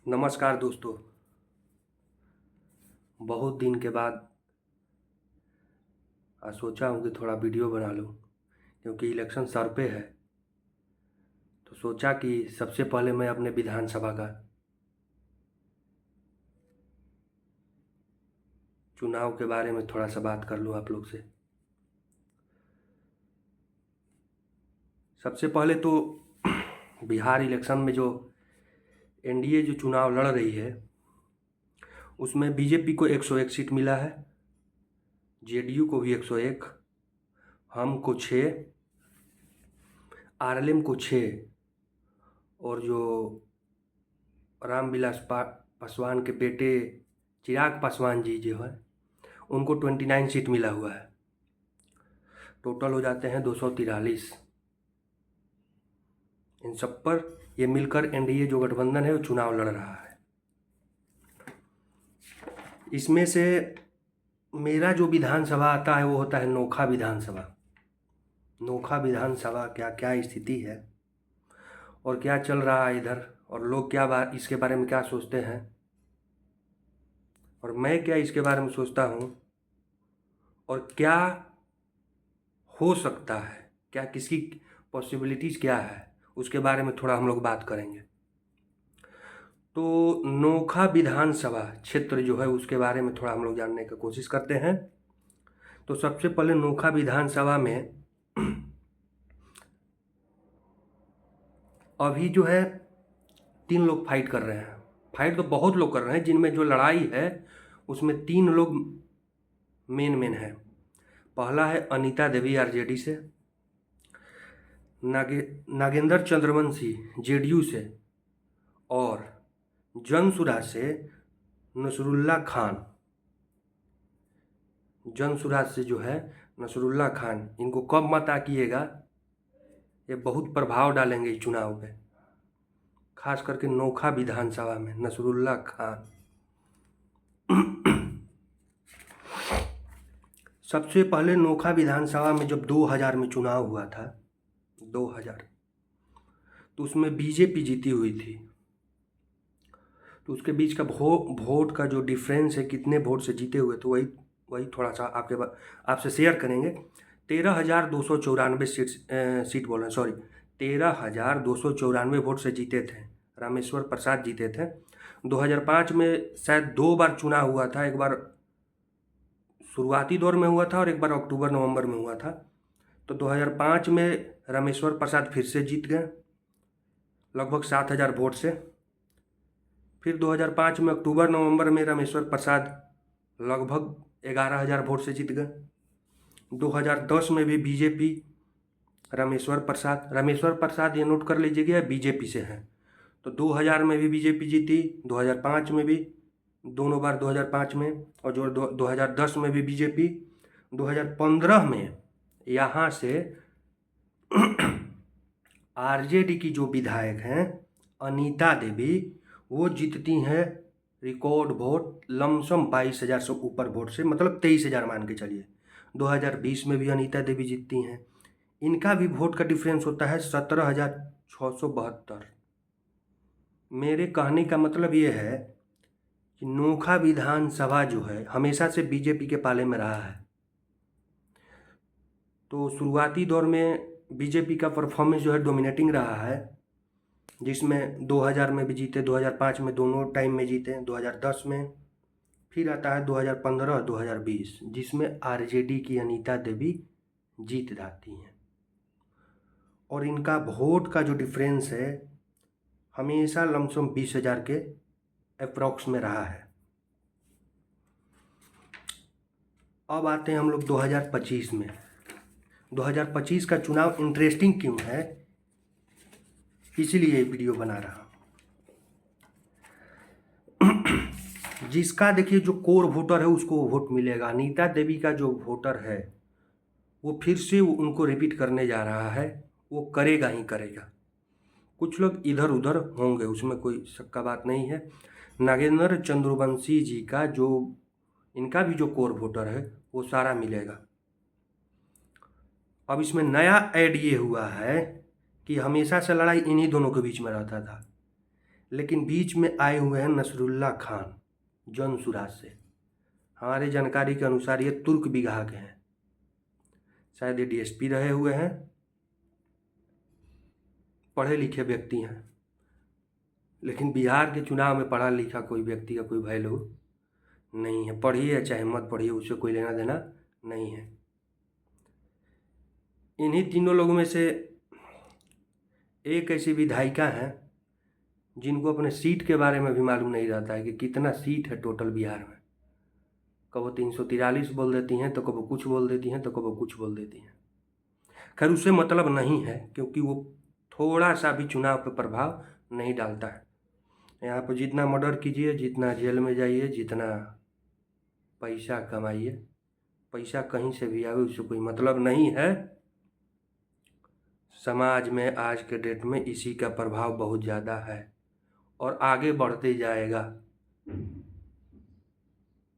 नमस्कार दोस्तों। बहुत दिन के बाद आज सोचा हूँ कि थोड़ा वीडियो बना लूँ, क्योंकि इलेक्शन सर पे है। तो सोचा कि सबसे पहले मैं अपने विधानसभा का चुनाव के बारे में थोड़ा सा बात कर लूँ आप लोग से। सबसे पहले तो बिहार इलेक्शन में जो एनडीए जो चुनाव लड़ रही है उसमें बीजेपी को 101 सीट मिला है, जेडीयू को भी 101, हम को 6, आरएलएम को 6 और जो रामविलास पासवान के बेटे चिराग पासवान जी जो है उनको 29 सीट मिला हुआ है। टोटल हो जाते हैं 243। इन सब पर ये मिलकर एनडीए जो गठबंधन है वो चुनाव लड़ रहा है। इसमें से मेरा जो विधानसभा आता है वो होता है नोखा विधानसभा। नोखा विधानसभा क्या क्या स्थिति है और क्या चल रहा है इधर, और लोग क्या इसके बारे में क्या सोचते हैं और मैं क्या इसके बारे में सोचता हूँ, और क्या हो सकता है, क्या किसकी पॉसिबिलिटीज़ क्या है, उसके बारे में थोड़ा हम लोग बात करेंगे। तो नोखा विधानसभा क्षेत्र जो है उसके बारे में थोड़ा हम लोग जानने की कोशिश करते हैं। तो सबसे पहले नोखा विधानसभा में अभी जो है 3 लोग फाइट कर रहे हैं। फाइट तो बहुत लोग कर रहे हैं, जिनमें जो लड़ाई है उसमें 3 लोग मेन है। पहला है अनीता देवी आरजेडी से, नागेंद्र चंद्रवंशी जेडीयू से, और जनसुरा से नसरुल्ला खान। जनसुराज से जो है नसरुल्ला खान, इनको कब मत आकिएगा, ये बहुत प्रभाव डालेंगे इस चुनाव पे, खास करके नोखा विधानसभा में नसरुल्ला खान। सबसे पहले नोखा विधानसभा में जब 2000 में चुनाव हुआ था, 2000, तो उसमें बीजेपी जीती हुई थी। तो उसके बीच का वोट का जो डिफरेंस है, कितने वोट से जीते हुए, तो वही थोड़ा सा आपसे शेयर करेंगे। 13,294 सीट बोल रहे हैं, सॉरी, 13,294 वोट से जीते थे। रामेश्वर प्रसाद जीते थे। 2005 में शायद 2 बार चुनाव हुआ था, एक बार शुरुआती दौर में हुआ था और एक बार अक्टूबर नवंबर में हुआ था। तो 2005 में रामेश्वर प्रसाद फिर से जीत गए लगभग 7,000 वोट से। फिर 2005 में अक्टूबर नवंबर में रामेश्वर प्रसाद लगभग 11,000 वोट से जीत गए। 2010 में भी बीजेपी रामेश्वर प्रसाद ये नोट कर लीजिएगा, बीजेपी से हैं। तो 2000 में भी बीजेपी जीती, 2005 में भी, दोनों बार 2005 में, और जो 2010 में भी बीजेपी। 2015 में यहाँ से आरजेडी की जो विधायक हैं अनीता देवी, वो जीतती हैं रिकॉर्ड वोट, लमसम 22,000 से ऊपर वोट से, मतलब 23,000 मान के चलिए। 2020 में भी अनीता देवी जीतती हैं। इनका भी वोट का डिफरेंस होता है 17,672। मेरे कहने का मतलब ये है कि नोखा विधानसभा जो है हमेशा से बीजेपी के पाले में रहा है। तो शुरुआती दौर में बीजेपी का परफॉर्मेंस जो है डोमिनेटिंग रहा है, जिसमें 2000 में भी जीते, 2005 में दोनों टाइम में जीते, 2010 में, फिर आता है 2015 और 2020, जिसमें आरजेडी की अनीता देवी जीत जाती हैं। और इनका वोट का जो डिफरेंस है हमेशा लमसम 20,000 के अप्रॉक्स में रहा है। अब आते हैं हम लोग 2025 में। 2025 का चुनाव इंटरेस्टिंग क्यों है, इसलिए ये वीडियो बना रहा हूँ। जिसका देखिए जो कोर वोटर है उसको वोट मिलेगा। अनीता देवी का जो वोटर है वो फिर से उनको रिपीट करने जा रहा है, वो करेगा ही करेगा। कुछ लोग इधर उधर होंगे, उसमें कोई शक का बात नहीं है। नागेंद्र चंद्रवंशी जी का जो, इनका भी जो कोर वोटर है वो सारा मिलेगा। अब इसमें नया ऐड ये हुआ है कि हमेशा से लड़ाई इन्हीं दोनों के बीच में रहता था, लेकिन बीच में आए हुए हैं नसरुल्ला खान जौनसुराज से। हमारी जानकारी के अनुसार ये तुर्क बिगहा के हैं, शायद ये डीएसपी रहे हुए हैं, पढ़े लिखे व्यक्ति हैं। लेकिन बिहार के चुनाव में पढ़ा लिखा कोई व्यक्ति का कोई वैल्यू नहीं है। पढ़िए चाहे मत पढ़िए, उससे कोई लेना देना नहीं है। इन्हीं तीनों लोगों में से एक ऐसी विधायिका हैं जिनको अपने सीट के बारे में भी मालूम नहीं रहता है कि कितना सीट है टोटल बिहार में। कब वो 343 बोल देती हैं, तो कब वो कुछ बोल देती हैं, तो कब वो कुछ बोल देती हैं। खैर, उससे मतलब नहीं है, क्योंकि वो थोड़ा सा भी चुनाव पर प्रभाव नहीं डालता है। यहाँ पर जितना मर्डर कीजिए, जितना जेल में जाइए, जितना पैसा कमाइए, पैसा कहीं से भी आवे, उससे कोई मतलब नहीं है। समाज में आज के डेट में इसी का प्रभाव बहुत ज़्यादा है और आगे बढ़ते जाएगा।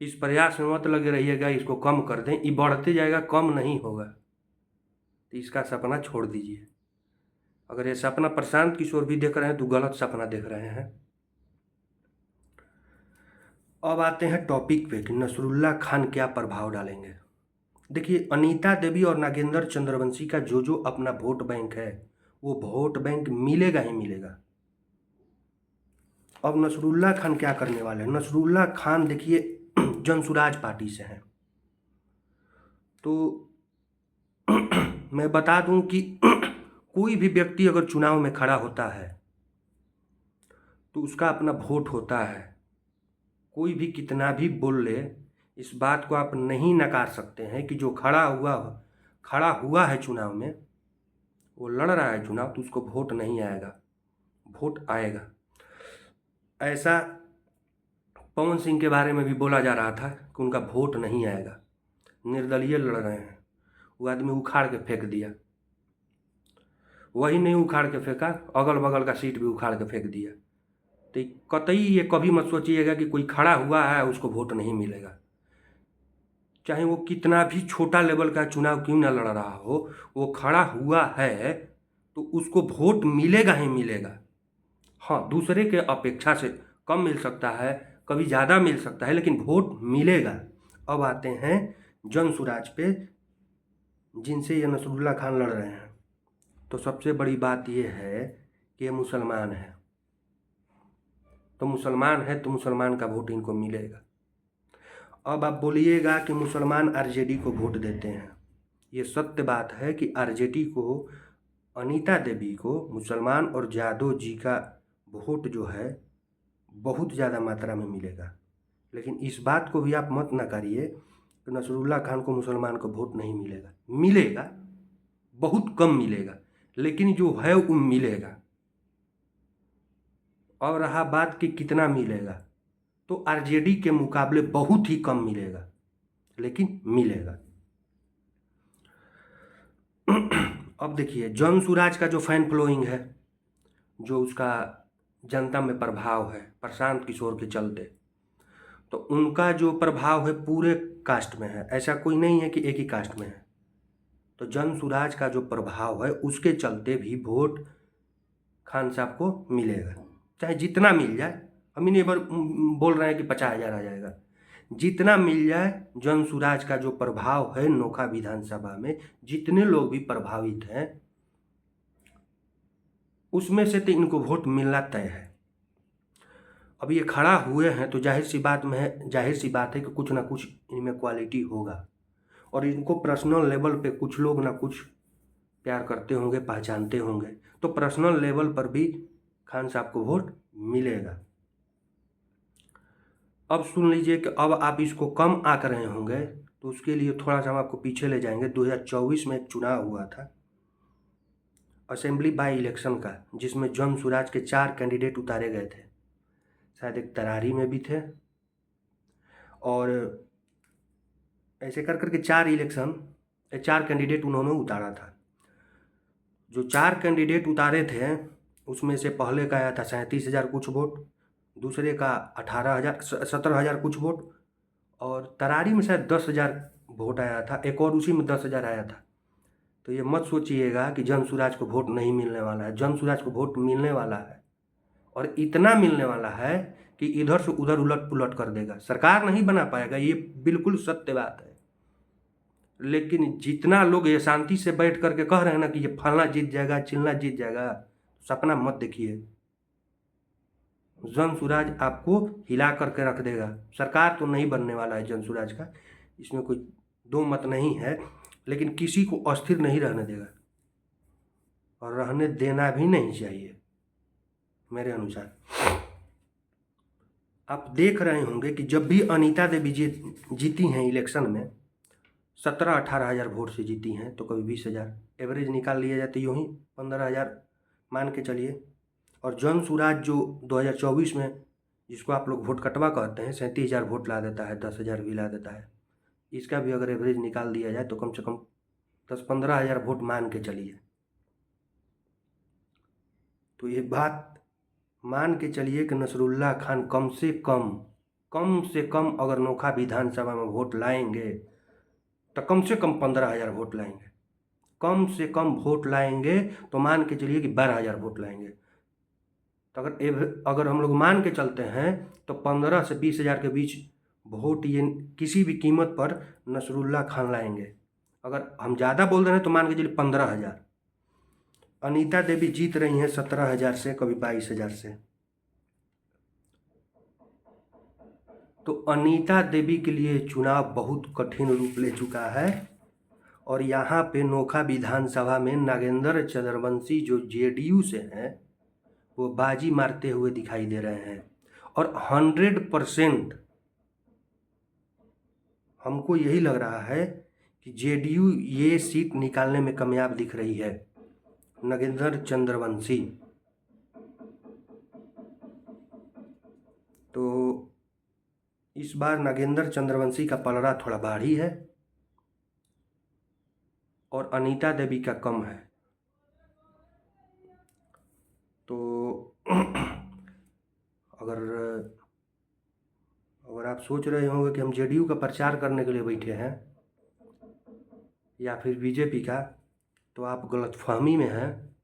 इस प्रयास में मत लगे रहिएगा इसको कम कर दें, ये बढ़ते जाएगा, कम नहीं होगा। तो इसका सपना छोड़ दीजिए। अगर ये सपना प्रशांत किशोर भी देख रहे हैं तो गलत सपना देख रहे हैं। अब आते हैं टॉपिक पे कि नसरुल्ला खान क्या प्रभाव डालेंगे। देखिए, अनीता देवी और नागेंद्र चंद्रवंशी का जो अपना वोट बैंक है, वो वोट बैंक मिलेगा ही मिलेगा। अब नसरुल्ला खान क्या करने वाले हैं? नसरुल्ला खान देखिए जौनसुराज पार्टी से हैं, तो मैं बता दूं कि कोई भी व्यक्ति अगर चुनाव में खड़ा होता है तो उसका अपना वोट होता है। कोई भी कितना भी बोल ले, इस बात को आप नहीं नकार सकते हैं कि जो खड़ा हुआ है चुनाव में, वो लड़ रहा है चुनाव, तो उसको वोट नहीं आएगा, वोट आएगा। ऐसा पवन सिंह के बारे में भी बोला जा रहा था कि उनका वोट नहीं आएगा, निर्दलीय लड़ रहे हैं। वो आदमी उखाड़ के फेंक दिया, वही नहीं उखाड़ के फेंका, अगल बगल का सीट भी उखाड़ के फेंक दिया। तो कतई ये कभी मत सोचिएगा कि कोई खड़ा हुआ है उसको वोट नहीं मिलेगा। चाहे वो कितना भी छोटा लेवल का चुनाव क्यों ना लड़ रहा हो, वो खड़ा हुआ है तो उसको वोट मिलेगा ही मिलेगा। हाँ, दूसरे के अपेक्षा से कम मिल सकता है, कभी ज़्यादा मिल सकता है, लेकिन वोट मिलेगा। अब आते हैं जौनसुराज पे, जिनसे ये नसरुल्ला खान लड़ रहे हैं। तो सबसे बड़ी बात ये है कि ये मुसलमान है, तो मुसलमान है तो मुसलमान का वोट इनको मिलेगा। अब आप बोलिएगा कि मुसलमान आरजेडी को वोट देते हैं। ये सत्य बात है कि आरजेडी को, अनीता देवी को, मुसलमान और जादव जी का वोट जो है बहुत ज़्यादा मात्रा में मिलेगा। लेकिन इस बात को भी आप मत नकारिए कि नसरुल्ला खान को मुसलमान को वोट नहीं मिलेगा। मिलेगा, बहुत कम मिलेगा, लेकिन जो है वो मिलेगा। और रहा बात कि कितना मिलेगा, तो आरजेडी के मुकाबले बहुत ही कम मिलेगा, लेकिन मिलेगा। अब देखिए, जौनसुराज का जो फैन फॉलोइंग है, जो उसका जनता में प्रभाव है प्रशांत किशोर के चलते, तो उनका जो प्रभाव है पूरे कास्ट में है, ऐसा कोई नहीं है कि एक ही कास्ट में है। तो जौनसुराज का जो प्रभाव है उसके चलते भी वोट खान साहब को मिलेगा, चाहे जितना मिल जाए। हम ही नहीं बोल रहे हैं कि 50,000 आ जाएगा, जितना मिल जाए। जौनसुराज का जो प्रभाव है नोखा विधानसभा में, जितने लोग भी प्रभावित हैं उसमें से तो इनको वोट मिलना तय है। अब ये खड़ा हुए हैं तो जाहिर सी बात है कि कुछ ना कुछ इनमें क्वालिटी होगा, और इनको पर्सनल लेवल पे कुछ लोग ना कुछ प्यार करते होंगे, पहचानते होंगे, तो पर्सनल लेवल पर भी खान साहब को वोट मिलेगा। अब सुन लीजिए कि अब आप इसको कम आंक रहे होंगे, तो उसके लिए थोड़ा सा हम आपको पीछे ले जाएंगे। 2024 में एक चुनाव हुआ था असेंबली बाई इलेक्शन का, जिसमें जौनसुराज के 4 कैंडिडेट उतारे गए थे। शायद एक तरारी में भी थे, और ऐसे कर करके 4 कैंडिडेट उन्होंने उतारा था। जो 4 कैंडिडेट उतारे थे उसमें से पहले का आया था 37,000 कुछ वोट, दूसरे का 17,000 कुछ वोट, और तरारी में शायद 10,000 वोट आया था, एक और उसी में 10,000 आया था। तो ये मत सोचिएगा कि जौनसुराज को वोट नहीं मिलने वाला है, जौनसुराज को वोट मिलने वाला है। और इतना मिलने वाला है कि इधर से उधर उलट पुलट कर देगा। सरकार नहीं बना पाएगा, ये बिल्कुल सत्य बात है। लेकिन जितना लोग ये शांति से बैठ करके कह रहे हैं ना कि ये फलना जीत जाएगा, चिलना जीत जाएगा, सपना मत देखिए। जनसुराज आपको हिला करके रख देगा। सरकार तो नहीं बनने वाला है जनसुराज का, इसमें कोई दो मत नहीं है, लेकिन किसी को अस्थिर नहीं रहने देगा और रहने देना भी नहीं चाहिए मेरे अनुसार। आप देख रहे होंगे कि जब भी अनीता देवी जीती हैं इलेक्शन में 17-18 हज़ार वोट से जीती हैं, तो कभी 20,000 एवरेज निकाल लिया जाता है, यूँ ही 15,000 मान के चलिए। और जनसुराज जो 2024 में, जिसको आप लोग वोट कटवा कहते हैं, 37,000 वोट ला देता है, 10,000 भी ला देता है, इसका भी अगर एवरेज निकाल दिया जाए तो कम से कम 10-15 हज़ार वोट मान के चलिए। तो ये बात मान के चलिए कि नसरुल्लाह खान कम से कम अगर नोखा विधानसभा में वोट लाएंगे तो कम से कम 15,000 वोट लाएंगे। कम से कम वोट लाएंगे तो मान के चलिए कि 12,000 वोट लाएंगे। तो अगर हम लोग मान के चलते हैं तो 15 से 20,000 के बीच वोट ये किसी भी कीमत पर नसरुल्लाह खान लाएंगे। अगर हम ज़्यादा बोल रहे हैं तो मान के चलिए 15,000। अनीता देवी जीत रही हैं 17,000 से, कभी 22,000 से। तो अनीता देवी के लिए चुनाव बहुत कठिन रूप ले चुका है और यहाँ पे नोखा विधानसभा में नागेंद्र चंद्रवंशी जो जेडीयू से हैं वो बाजी मारते हुए दिखाई दे रहे हैं और 100% हमको यही लग रहा है कि जेडीयू ये सीट निकालने में कामयाब दिख रही है। नागेंद्र चंद्रवंशी तो इस बार नागेंद्र चंद्रवंशी का पलड़ा थोड़ा भारी है और अनीता देवी का कम है। तो अगर आप सोच रहे होंगे कि हम जेडीयू का प्रचार करने के लिए बैठे हैं या फिर बीजेपी का, तो आप गलतफहमी में हैं।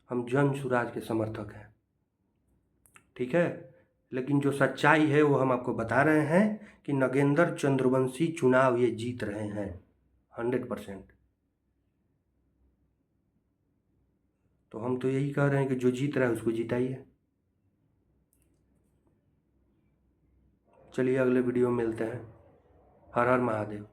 हम जनसुराज के समर्थक हैं, ठीक है। लेकिन जो सच्चाई है वो हम आपको बता रहे हैं कि नागेंद्र चंद्रवंशी चुनाव ये जीत रहे हैं 100%। तो हम तो यही कह रहे हैं कि जो जीत रहा है उसको जिताइए। चलिए अगले वीडियो में मिलते हैं। हर हर महादेव।